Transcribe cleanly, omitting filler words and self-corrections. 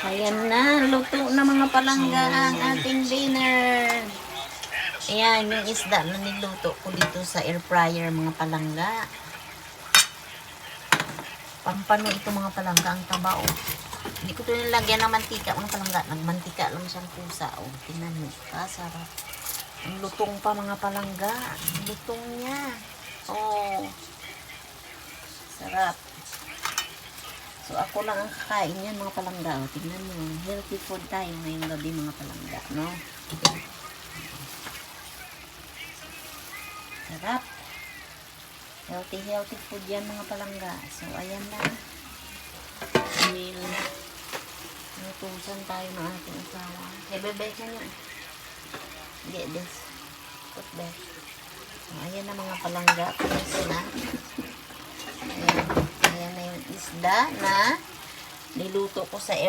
Ayan na, luto na mga palangga ang ating dinner. Ayan, yung isda na niluto ko dito sa air fryer, mga palangga. Pampano ito mga palangga, ang taba, oh. Hindi ko ito nilagyan ng mantika, mga palangga. Nagmantika lang siyang pusa, oh. Tingnan mo, kasarap. Ang lutong pa mga palangga. Ang lutong niya. Oh. Sarap. So, ako lang ang kakain yan, mga palangga. O, tignan mo. Healthy food tayo ngayong gabi, mga palangga, no? Sarap. Healthy food yan, mga palangga. So, ayan na. Nutusan tayo ng ating asawa. Hey, bebe, ka nyo. Get this. Put that. So, ayan na, mga palangga. Please na. Ayan na yung isda na niluto ko sa air